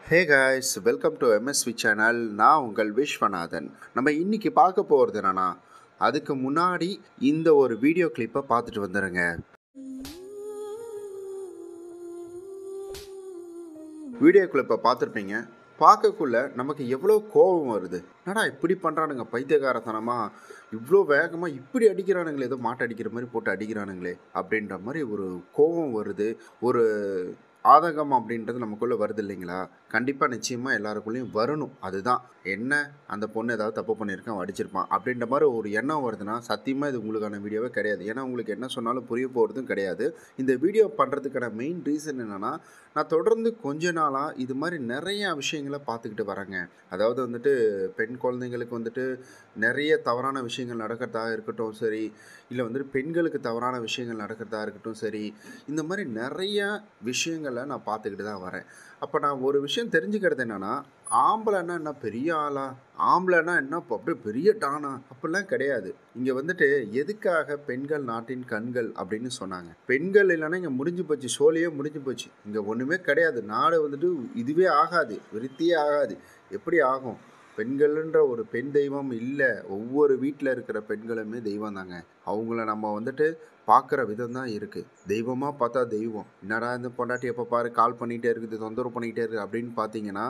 Hey guys, welcome to MSV channel. நான் உங்கள் விஸ்வநாதன். நம்ம இன்னைக்கு பார்க்க போகிறது என்னன்னா, அதுக்கு முன்னாடி இந்த ஒரு வீடியோ கிளிப்பை பார்த்துட்டு வந்துடுங்க. வீடியோ கிளிப்பை பார்த்துருப்பீங்க. பார்க்கக்குள்ள நமக்கு எவ்வளோ கோபம் வருது. என்னடா இப்படி பண்ணுறானுங்க, பைத்தியகாரத்தனமாக இவ்வளோ வேகமாக இப்படி அடிக்கிறானுங்களே, ஏதோ மாட்டை அடிக்கிற மாதிரி போட்டு அடிக்கிறானுங்களே அப்படின்ற மாதிரி ஒரு கோபம் வருது. ஒரு ஆதங்கம் அப்படின்றது நமக்குள்ளே வருது இல்லைங்களா? கண்டிப்பாக நிச்சயமாக எல்லாருக்குள்ளேயும் வரணும். அதுதான் என்ன, அந்த பொண்ணு ஏதாவது தப்பு பண்ணியிருக்கான், அடிச்சிருப்பான் அப்படின்ற மாதிரி ஒரு எண்ணம் வருதுன்னா சத்தியமாக இது உங்களுக்கான வீடியோவே கிடையாது. ஏன்னா உங்களுக்கு என்ன சொன்னாலும் புரிய போகிறதும் கிடையாது. இந்த வீடியோ பண்ணுறதுக்கான மெயின் ரீசன் என்னென்னா, நான் தொடர்ந்து கொஞ்ச நாளாக இது மாதிரி நிறையா விஷயங்களை பார்த்துக்கிட்டு வரேங்க. அதாவது வந்துட்டு பெண் குழந்தைங்களுக்கு வந்துட்டு நிறைய தவறான விஷயங்கள் நடக்கிறதா இருக்கட்டும் சரி, இல்லை வந்துட்டு பெண்களுக்கு தவறான விஷயங்கள் நடக்கிறதா இருக்கட்டும் சரி, இந்த மாதிரி நிறையா விஷயங்களை நான் பார்த்துக்கிட்டு தான் வரேன். அப்போ நான் ஒரு விஷயம் தெரிஞ்சுக்கிறது என்னென்னா, ஆம்பளைன்னா என்ன பெரிய ஆளா, ஆம்பளைன்னா என்ன இப்போ அப்படியே பெரிய டானா, அப்படிலாம் கிடையாது. இங்கே வந்துட்டு எதுக்காக பெண்கள் நாட்டின் கண்கள் அப்படின்னு சொன்னாங்க. பெண்கள் இல்லைன்னா இங்கே முடிஞ்சு போச்சு, சோழியே முடிஞ்சு போச்சு. இங்கே ஒன்றுமே கிடையாது. நாடு வந்துட்டு இதுவே ஆகாது, விருத்தியே ஆகாது. எப்படி ஆகும்? பெண்கள்ன்ற ஒரு பெண் தெய்வம் இல்லை. ஒவ்வொரு வீட்டில் இருக்கிற பெண்களுமே தெய்வம் தாங்க. அவங்கள நம்ம வந்துட்டு பார்க்குற விதம் தான் இருக்குது. தெய்வமாக பார்த்தா தெய்வம், என்னடா இந்த பொண்டாட்டி எப்போ பாரு கால் பண்ணிகிட்டே இருக்குது, தொந்தரவு பண்ணிக்கிட்டே இருக்குது அப்படின்னு பார்த்தீங்கன்னா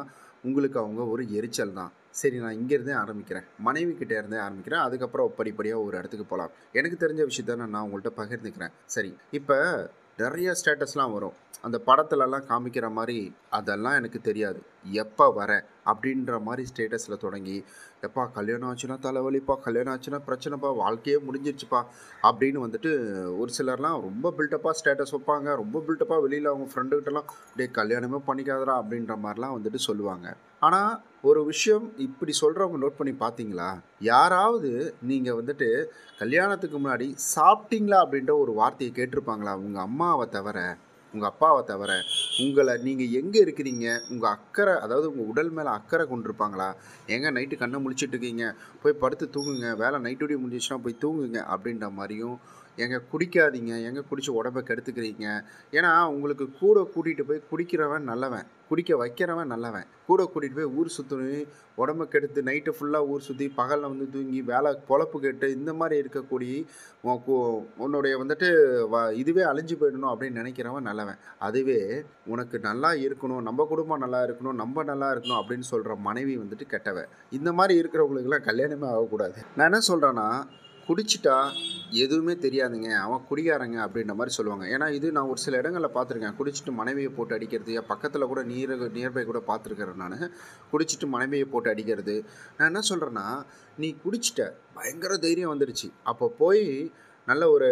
உங்களுக்கு அவங்க ஒரு எரிச்சல் தான். சரி, நான் இங்கேருந்தே ஆரம்பிக்கிறேன், மனைவி கிட்டே இருந்தே ஆரம்பிக்கிறேன். அதுக்கப்புறம் படிப்படியாக ஒரு இடத்துக்கு போகலாம். எனக்கு தெரிஞ்ச விஷயத்த நான் உங்கள்கிட்ட பகிர்ந்துக்கிறேன். சரி, இப்போ நிறைய ஸ்டேட்டஸ்லாம் வரும். அந்த படத்துலலாம் காமிக்கிற மாதிரி அதெல்லாம் எனக்கு தெரியாது. எப்போ வர அப்படின்ற மாதிரி ஸ்டேட்டஸில் தொடங்கி, எப்பா கல்யாணம் ஆச்சுன்னா தலைவலிப்பா, கல்யாணம் ஆச்சுன்னா பிரச்சனைப்பா, வாழ்க்கையே முடிஞ்சிருச்சுப்பா அப்படின்னு வந்துட்டு ஒரு சிலர்லாம் ரொம்ப பில்டப்பாக ஸ்டேட்டஸ் வைப்பாங்க. ரொம்ப பில்டப்பாக வெளியில் அவங்க ஃப்ரெண்டுக்கிட்டலாம் டே கல்யாணமே பண்ணிக்காதரா அப்படின்ற மாதிரிலாம் வந்துட்டு சொல்லுவாங்க. ஆனால் ஒரு விஷயம் இப்படி சொல்கிறவங்க நோட் பண்ணி பார்த்தீங்களா? யாராவது நீங்கள் வந்துட்டு கல்யாணத்துக்கு முன்னாடி சாப்பிட்டீங்களா அப்படின்ற ஒரு வார்த்தையை கேட்டிருப்பாங்களா? உங்கள் அம்மாவை தவிர, உங்கள் அப்பாவை தவிர, உங்களை நீங்கள் எங்கே இருக்கிறீங்க, உங்கள் அக்கறை, அதாவது உங்கள் உடல் மேலே அக்கறை கொண்டிருப்பாங்களா? எங்கே நைட்டு கண்ணை முழிச்சிட்டு இருக்கீங்க, போய் படுத்து தூங்குங்க, வேலை நைட்டுடைய முடிஞ்சிச்சுன்னா போய் தூங்குங்க அப்படின்ற மாதிரியும், எங்கே குடிக்காதீங்க, எங்கே குடிச்சு உடம்பை கெடுத்துக்கிறீங்க. ஏன்னா உங்களுக்கு கூட கூட்டிகிட்டு போய் குடிக்கிறவன் நல்லவன், குடிக்க வைக்கிறவன் நல்லவன். கூட கூட்டிகிட்டு போய் ஊர் சுற்றி உடம்பை கெடுத்து நைட்டு ஃபுல்லாக ஊர் சுற்றி பகலில் வந்து தூங்கி வேலை பொழப்பு கெட்டு இந்த மாதிரி இருக்கக்கூடிய உன்னுடைய வந்துட்டு இதுவே அழிஞ்சு போயிடணும் அப்படின்னு நினைக்கிறவன் நல்லவன். அதுவே உனக்கு நல்லா இருக்கணும், நம்ம குடும்பம் நல்லா இருக்கணும், நம்ம நல்லா இருக்கணும் அப்படின்னு சொல்கிற மனைவி வந்துட்டு கெட்டவன். இந்த மாதிரி இருக்கிறவங்களுக்கெல்லாம் கல்யாணமே ஆகக்கூடாது. நான் என்ன சொல்கிறேன்னா, குடிச்சிட்டா எதுவுமே தெரியாதுங்க, அவன் குடிகாரங்க அப்படின்ற மாதிரி சொல்லுவாங்க. ஏன்னா இது நான் ஒரு சில இடங்களில் பார்த்துருக்கேன். குடிச்சிட்டு மனைவியை போட்டு அடிக்கிறது, பக்கத்தில் கூட நியர்பை கூட பார்த்துருக்கிறேன் நான். குடிச்சிட்டு மனைவியை போட்டு அடிக்கிறது. நான் என்ன சொல்கிறேன்னா, நீ குடிச்சிட்ட, பயங்கர தைரியம் வந்துடுச்சு, அப்போ போய் நல்ல ஒரு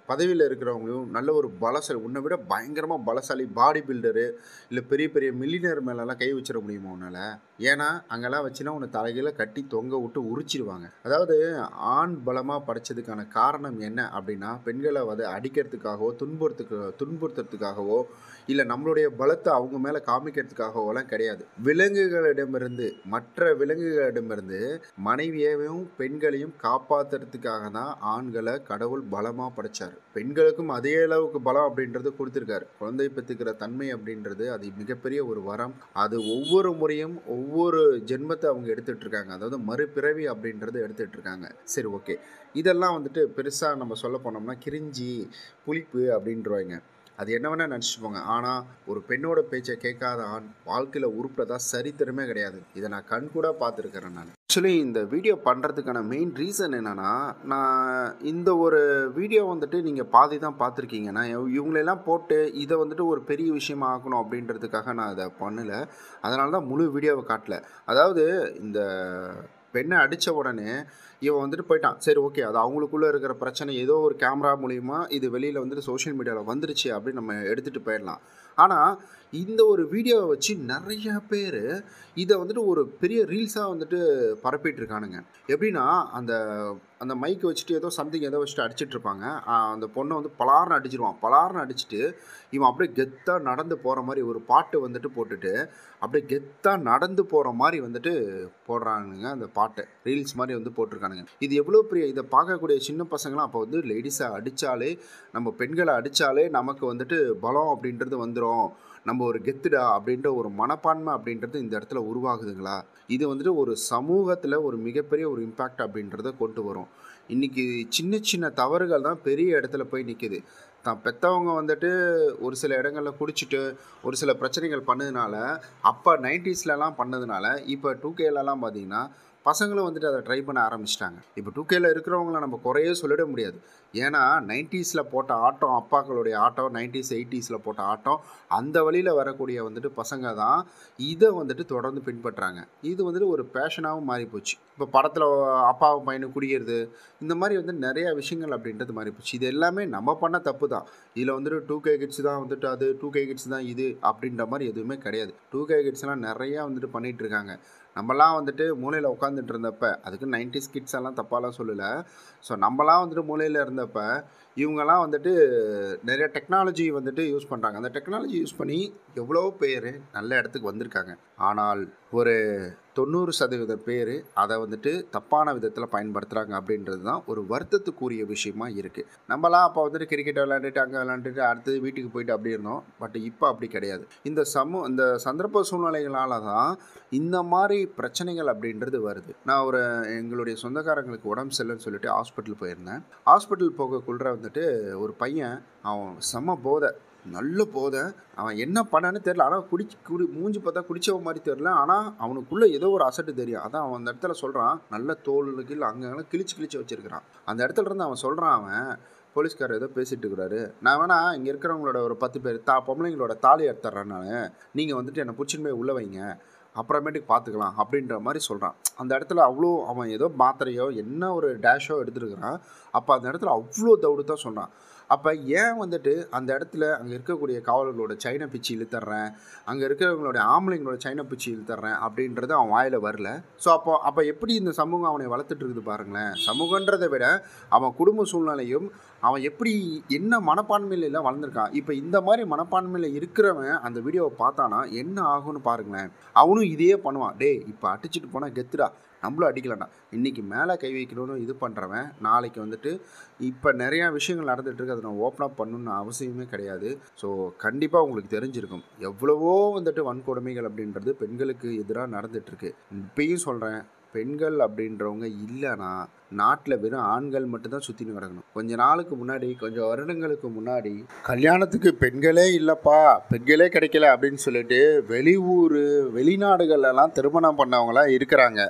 பதவியில் இருக்கிறவங்களும் நல்ல ஒரு பலசாலி, உன்னை விட பயங்கரமாக பலசாலி பாடி பில்டரு இல்லை பெரிய பெரிய மில்லியனர் மேலெல்லாம் கை வச்சிட முடியுமா உன்னால்? ஏன்னா அங்கெல்லாம் வச்சுன்னா உன்னை தலைகீழ கட்டி தொங்க விட்டு உரிச்சிடுவாங்க. அதாவது ஆண் பலமாக படைச்சதுக்கான காரணம் என்ன அப்படின்னா, பெண்களை அடிக்கிறதுக்காகவோ துன்புறுத்துறதுக்காகவோ இல்லை நம்மளுடைய பலத்தை அவங்க மேலே காமிக்கிறதுக்காகவோலாம் கிடையாது. விலங்குகளிடமிருந்து, மற்ற விலங்குகளிடமிருந்து மனைவியையும் பெண்களையும் காப்பாற்றுறதுக்காக தான் ஆண்களை கடவுள் பலமாக படைச்சார். பெண்களுக்கும் அதே அளவுக்கு பலம் அப்படின்றது கொடுத்துருக்காரு. குழந்தை பெற்றுக்கிற தன்மை அப்படின்றது அது மிகப்பெரிய ஒரு வரம். அது ஒவ்வொரு முறையும் ஒவ்வொரு ஜென்மத்தை அவங்க எடுத்துகிட்டு இருக்காங்க. அதாவது மறுபிறவி அப்படின்றது எடுத்துகிட்டு இருக்காங்க. சரி, ஓகே, இதெல்லாம் வந்துட்டு பெருசாக நம்ம சொல்ல போனோம்னா கிரிஞ்சி புளிப்பு அப்படின்றவாங்க. அது என்ன வேணால் நினச்சிட்டு போங்க. ஆனால் ஒரு பெண்ணோட பேச்சை கேட்காத ஆண் வாழ்க்கையில் உருப்படதா சரித்திரமே கிடையாது. இதை நான் கண் கூட பார்த்துருக்கிறேன். நான் ஆக்சுவலி இந்த வீடியோ பண்ணுறதுக்கான மெயின் ரீசன் என்னென்னா, நான் இந்த ஒரு வீடியோ வந்துட்டு நீங்கள் பாதி தான் பார்த்துருக்கீங்க. நான் இவங்களெல்லாம் போட்டு இதை வந்துட்டு ஒரு பெரிய விஷயமா ஆக்கணும் அப்படின்றதுக்காக நான் இதை பண்ணலை. அதனால தான் முழு வீடியோவை காட்டல. அதாவது இந்த பெண்ணை அடித்த உடனே இவன் வந்துட்டு போயிட்டான். சரி, ஓகே, அது அவங்களுக்குள்ளே இருக்கிற பிரச்சனை, ஏதோ ஒரு கேமரா மூலிமா இது வெளியில் வந்துட்டு சோஷியல் மீடியாவில் வந்துருச்சு அப்படின்னு நம்ம எடுத்துகிட்டு போயிடலாம். ஆனால் இந்த ஒரு வீடியோவை வச்சு நிறைய பேர் இதை வந்துட்டு ஒரு பெரிய ரீல்ஸாக வந்துட்டு பரப்பிட்டு இருக்கானுங்க. எப்படின்னா, அந்த அந்த மைக்கை வச்சுட்டு ஏதோ சம்திங் ஏதோ வச்சுட்டு அடிச்சிட்ருப்பாங்க. அந்த பொண்ணை வந்து பலார்னு அடிச்சிடுவான். பலார்னு அடிச்சுட்டு இவன் அப்படியே கெத்தாக நடந்து போகிற மாதிரி ஒரு பாட்டு வந்துட்டு போட்டுட்டு அப்படியே கெத்தாக நடந்து போகிற மாதிரி வந்துட்டு போடுறானுங்க. அந்த பாட்டை ரீல்ஸ் மாதிரி வந்து போட்டிருக்கானுங்க. இது எவ்வளோ பெரிய, இதை பார்க்கக்கூடிய சின்ன பசங்களாம் அப்போ வந்து லேடிஸை அடித்தாலே, நம்ம பெண்களை அடித்தாலே நமக்கு வந்துட்டு பலம் அப்படின்றது வந்துடும், நம்ம ஒரு கெத்துடா அப்படின்ற ஒரு மனப்பான்மை அப்படின்றது இந்த இடத்துல உருவாகுதுங்களா? இது வந்துட்டு ஒரு சமூகத்தில் ஒரு மிகப்பெரிய ஒரு இம்பேக்ட் அப்படின்றத கொண்டு வரும். இன்றைக்கி சின்ன சின்ன தவறுகள் தான் பெரிய இடத்துல போய் நிற்கிது. தான் பெற்றவங்க வந்துட்டு ஒரு சில இடங்களில் குடிச்சிட்டு ஒரு சில பிரச்சனைகள் பண்ணதுனால, அப்போ 90ஸ்லலாம் பண்ணதுனால, இப்போ 2Kலலாம் பார்த்தீங்கன்னா பசங்களும் வந்துட்டு அதை ட்ரை பண்ண ஆரம்பிச்சிட்டாங்க. இப்போ 2Kல இருக்கிறவங்கள நம்ம குறையே சொல்லிட முடியாது. ஏன்னா 90ஸ்ல போட்ட ஆட்டம், அப்பாக்களுடைய ஆட்டம், 90s 80ஸ்ல போட்ட ஆட்டம், அந்த வழியில் வரக்கூடிய வந்துட்டு பசங்க தான் இதை வந்துட்டு தொடர்ந்து பின்பற்றுறாங்க. இது வந்துட்டு ஒரு பேஷனாகவும் மாறி போச்சு. இப்போ படத்தில் அப்பாவும் பையனும் குடிக்கிறது, இந்த மாதிரி வந்து நிறையா விஷயங்கள் அப்படின்றது மாறி போச்சு. இது எல்லாமே நம்ம பண்ண தப்பு தான். இதில் வந்துட்டு 2K கிட்ஸ் தான் வந்துட்டு அது, 2K கிட்ஸ் தான் இது அப்படின்ற மாதிரி எதுவுமே கிடையாது. 2K கிட்ஸ்லாம் நிறையா வந்துட்டு பண்ணிகிட்டு இருக்காங்க. நம்மலாம் வந்துட்டு மூலையில் உட்காந்துட்டு இருந்தப்ப, அதுக்கு 90s கிட்ஸ் எல்லாம் தப்பாலாம் சொல்லலை. ஸோ நம்மலாம் வந்துட்டு மூலையில் இருந்தப்ப இவங்கெல்லாம் வந்துட்டு நிறைய டெக்னாலஜி வந்துட்டு யூஸ் பண்ணுறாங்க. அந்த டெக்னாலஜி யூஸ் பண்ணி எவ்வளோ பேர் நல்ல இடத்துக்கு வந்திருக்காங்க. ஆனால் ஒரு 90% பேர் அதை வந்துட்டு தப்பான விதத்தில் பயன்படுத்துகிறாங்க அப்படின்றது தான் ஒரு வருத்தத்துக்குரிய விஷயமா இருக்குது. நம்மலாம் அப்போ வந்துட்டு கிரிக்கெட் விளையாண்டுட்டு அங்கே விளையாண்டுட்டு அடுத்தது வீட்டுக்கு போயிட்டு அப்படி இருந்தோம். பட் இப்போ அப்படி கிடையாது. இந்த சந்தர்ப்ப சூழ்நிலைகளால் தான் இந்த மாதிரி பிரச்சனைகள் அப்படின்றது வருது. நான் எங்களுடைய சொந்தக்காரங்களுக்கு உடம்பு சரியில்லைன்னு சொல்லிட்டு ஹாஸ்பிட்டல் போயிருந்தேன். ஹாஸ்பிட்டல் போகக்குள்ள வந்துட்டு ஒரு பையன், அவன் செம்ம போதை, நல்ல போதை. அவன் என்ன பண்ணான்னு தெரில. ஆனால் மூஞ்சி பார்த்தா குடிச்சவன் மாதிரி தெரில. ஆனால் அவனுக்குள்ளே ஏதோ ஒரு அசட்டு தெரியும். அதான் அவன் அந்த இடத்துல சொல்கிறான், நல்ல தோல் கீழே அங்கே கிழிச்சு வச்சுருக்கிறான். அந்த இடத்துல இருந்து அவன் சொல்கிறான், அவன் போலீஸ்காரர் ஏதோ பேசிகிட்டு இருக்கிறாரு, நான் வேணா இங்கே இருக்கிறவங்களோட ஒரு 10 பேர் பொம்பளைங்களோட தாலி எடுத்துட்றேன், நீங்கள் வந்துட்டு என்னை பிடிச்சின்னு போய் உள்ளே வைங்க, அப்புறமேட்டுக்கு பார்த்துக்கலாம் அப்படின்ற மாதிரி சொல்கிறான். அந்த இடத்துல அவ்வளோ அவன் ஏதோ மாத்திரையோ என்ன ஒரு டேஷோ எடுத்துருக்கிறான். அப்போ அந்த இடத்துல அவ்வளோ தவிடு தான் சொல்கிறான். அப்போ ஏன் வந்துட்டு அந்த இடத்துல அங்கே இருக்கக்கூடிய காவலர்களோட சைனை பிச்சு இழுத்துட்றேன், அங்கே இருக்கிறவங்களோட ஆம்பளைங்களோட சைனை பிச்சு இழுத்துட்றேன் அப்படின்றது அவன் வாயில் வரல. ஸோ அப்போ எப்படி இந்த சமூகம் அவனை வளர்த்துட்டு இருக்குது பாருங்களேன். சமூகன்றதை விட அவன் குடும்ப சூழ்நிலையும் அவன் எப்படி என்ன மனப்பான்மையில எல்லாம் வளர்ந்துருக்கான். இப்போ இந்த மாதிரி மனப்பான்மையில் இருக்கிறவன் அந்த வீடியோவை பார்த்தானா என்ன ஆகும்னு பாருங்களேன். அவனும் இதே பண்ணுவான். டே இப்போ அடிச்சுட்டு போனால் கெத்துடா, நம்மளும் அடிக்கலாம்டா, இன்றைக்கி மேலே கை வைக்கணும்னு இது பண்ணுறவன் நாளைக்கு வந்துட்டு இப்போ நிறையா விஷயங்கள் நடந்துகிட்ருக்கு. அதை நான் ஓப்பன் அப் பண்ணணுன்னு அவசியமே கிடையாது. ஸோ கண்டிப்பாக உங்களுக்கு தெரிஞ்சிருக்கும் எவ்வளவோ வந்துட்டு வன்கொடுமைகள் அப்படின்றது பெண்களுக்கு எதிராக நடந்துகிட்ருக்கு. இப்பயும் சொல்கிறேன், பெண்கள் அப்படின்றவங்க இல்லைன்னா நாட்டில் வெறும் ஆண்கள் மட்டும்தான் சுற்றின்னு கிடக்கணும். கொஞ்சம் வருடங்களுக்கு முன்னாடி கல்யாணத்துக்கு பெண்களே இல்லைப்பா, பெண்களே கிடைக்கல அப்படின்னு சொல்லிட்டு வெளிநாடுகளெல்லாம் திருமணம் பண்ணவங்களாம் இருக்கிறாங்க.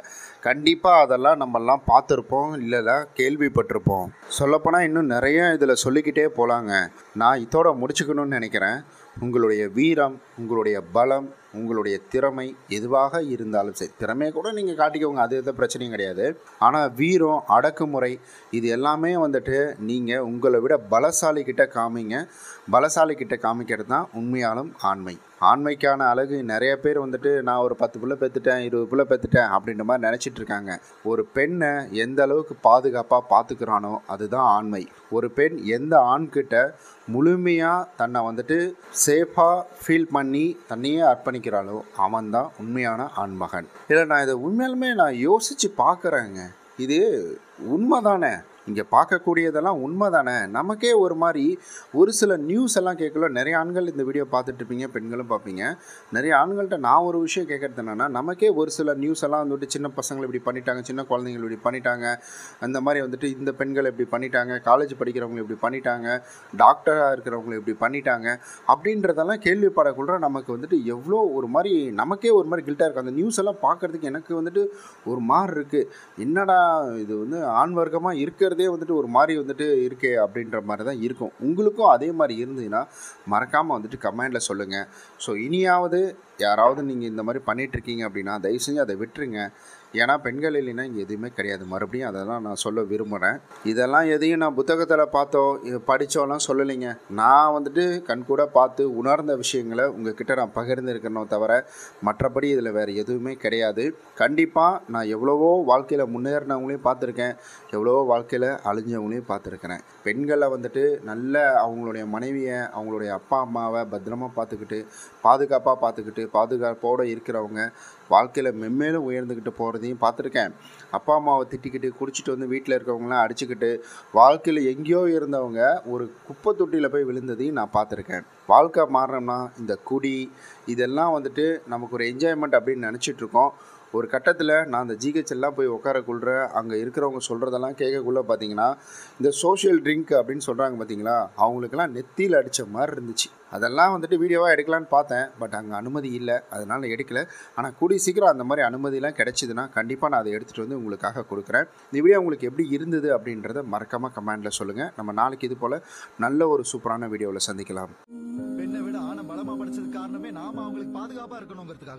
கண்டிப்பாக அதெல்லாம் நம்மெல்லாம் பார்த்துருப்போம், இல்லைல்ல கேள்விப்பட்டிருப்போம். சொல்லப்போனால் இன்னும் நிறைய இதில் சொல்லிக்கிட்டே போகலாங்க. நான் இதோட முடிச்சுக்கணும்னு நினைக்கிறேன். உங்களுடைய வீரம், உங்களுடைய பலம், உங்களுடைய திறமை எதுவாக இருந்தாலும் சரி, திறமையை கூட நீங்கள் காட்டிக்கோங்க, அது எந்த பிரச்சனையும் கிடையாது. ஆனால் வீரம், அடக்குமுறை இது எல்லாமே வந்துட்டு நீங்கள் உங்களை விட பலசாலி கிட்ட காமிங்க. பலசாலி கிட்ட காமிக்கிறது தான் உண்மையாலும் ஆண்மை. ஆண்மைக்கான அழகு நிறைய பேர் வந்துட்டு நான் ஒரு 10 பிள்ளை பெற்றுட்டேன், 20 பிள்ளை பெற்றுட்டேன் அப்படின்ற மாதிரி நினச்சிட்டு இருக்காங்க. ஒரு பெண்ணை எந்த அளவுக்கு பாதுகாப்பாக பார்த்துக்கிறானோ அதுதான் ஆண்மை. ஒரு பெண் எந்த ஆண்கிட்ட முழுமையாக தன்னை வந்துட்டு சேஃபாக ஃபீல் பண்ணி தன்னையே அர்ப்பணிக்கிறாளோ அவன் தான் உண்மையான ஆண்மகன். இல்லை, நான் இதை உண்மையாலுமே நான் யோசித்து பார்க்குறேங்க. இது உண்மை தானே? இங்கே பார்க்கக்கூடியதெல்லாம் உண்மை தானே? நமக்கே ஒரு மாதிரி ஒரு சில நியூஸ் எல்லாம் கேட்கல. நிறைய ஆண்கள் இந்த வீடியோ பார்த்துட்ருப்பீங்க, பெண்களும் பார்ப்பீங்க. நிறைய ஆண்கள்கிட்ட நான் ஒரு விஷயம் கேட்குறது என்னென்னா, நமக்கே ஒரு சில நியூஸ் எல்லாம் வந்துட்டு சின்ன பசங்களை இப்படி பண்ணிட்டாங்க, சின்ன குழந்தைங்கள் இப்படி பண்ணிட்டாங்க, அந்த மாதிரி வந்துட்டு இந்த பெண்கள் இப்படி பண்ணிட்டாங்க, காலேஜ் படிக்கிறவங்களை இப்படி பண்ணிட்டாங்க, டாக்டராக இருக்கிறவங்களை இப்படி பண்ணிட்டாங்க அப்படின்றதெல்லாம் கேள்விப்படக்குள்ள நமக்கு வந்துட்டு எவ்வளோ ஒரு மாதிரி நமக்கே ஒரு மாதிரி கில்ட்டாக இருக்குது. அந்த நியூஸ் எல்லாம் பார்க்குறதுக்கு எனக்கு வந்துட்டு ஒரு மாதிரி இருக்குது. என்னடா இது வந்து ஆண் வர்க்கமாக இருக்கிறது வந்துட்டு ஒரு மாதிரி வந்துட்டு இருக்கே அப்படின்ற மாதிரி தான் இருக்கும். உங்களுக்கும் அதே மாதிரி இருந்ததுன்னா மறக்காமல் வந்துட்டு கமெண்டில் சொல்லுங்கள். ஸோ இனியாவது யாராவது நீங்கள் இந்த மாதிரி பண்ணிகிட்ருக்கீங்க அப்படின்னா தயவு செஞ்சு அதை விட்டுருங்க. ஏன்னா பெண்கள் இல்லைன்னா இங்கே எதுவுமே கிடையாது. மறுபடியும் அதெல்லாம் நான் சொல்ல விரும்புகிறேன். இதெல்லாம் எதையும் நான் புத்தகத்தில் படித்தோலாம் சொல்லலைங்க. நான் வந்துட்டு கண்கூட பார்த்து உணர்ந்த விஷயங்களை உங்ககிட்ட நான் பகிர்ந்துருக்கணும் தவிர மற்றபடி இதில் வேறு எதுவுமே கிடையாது. கண்டிப்பாக நான் எவ்வளவோ வாழ்க்கையில் முன்னேறினவங்களையும் பார்த்துருக்கேன், எவ்வளவோ வாழ்க்கையில் அழிஞ்சவங்களையும் பார்த்துருக்கிறேன். பெண்களை வந்துட்டு நல்ல அவங்களுடைய மனைவியை, அவங்களுடைய அப்பா அம்மாவை பத்திரமாக பார்த்துக்கிட்டு, பாதுகாப்பாக பார்த்துக்கிட்டு, பாதுகாப்போடு இருக்கிறவங்க வாழ்க்கையில் மென்மேலும் உயர்ந்துக்கிட்டு போகிறதையும் பார்த்துருக்கேன். அப்பா அம்மாவை திட்டிக்கிட்டு குடிச்சிட்டு வந்து வீட்டில் இருக்கவங்களாம் அடிச்சுக்கிட்டு வாழ்க்கையில் எங்கேயோ இருந்தவங்க ஒரு குப்பை தொட்டியில் போய் விழுந்ததையும் நான் பார்த்துருக்கேன். வாழ்க்கை மாறணும்னா இந்த குடி இதெல்லாம் வந்துட்டு நமக்கு ஒரு என்ஜாய்மெண்ட் அப்படின்னு நினச்சிட்ருக்கோம். ஒரு கட்டத்தில் நான் அந்த ஜிஹெச் எல்லாம் போய் உட்காரக்குள்ள அங்கே இருக்கிறவங்க சொல்கிறதெல்லாம் கேட்கக்குள்ளே பார்த்தீங்கன்னா, இந்த சோஷியல் ட்ரிங்க் அப்படின்னு சொல்கிறாங்க பார்த்தீங்களா, அவங்களுக்கெல்லாம் நெத்தியில் அடித்த மாதிரி இருந்துச்சு. அதெல்லாம் வந்துட்டு வீடியோவாக எடுக்கலான்னு பார்த்தேன். பட் அங்கே அனுமதி இல்லை, அதனால் எடுக்கலை. ஆனால் கூடிய சீக்கிரம் அந்த மாதிரி அனுமதியெலாம் கிடைச்சிதுன்னா கண்டிப்பாக நான் அதை எடுத்துகிட்டு வந்து உங்களுக்காக கொடுக்குறேன். இந்த வீடியோ உங்களுக்கு எப்படி இருந்தது அப்படின்றத மறக்காமல் கமெண்டில் சொல்லுங்கள். நம்ம நாளைக்கு இது போல் நல்ல ஒரு சூப்பரான வீடியோவில் சந்திக்கலாம். பெண்ணை விட ஆணை பலமாக படிச்சது காரணமே நாம அவங்களுக்கு பாதுகாப்பாக இருக்கணுங்கிறதுக்காக.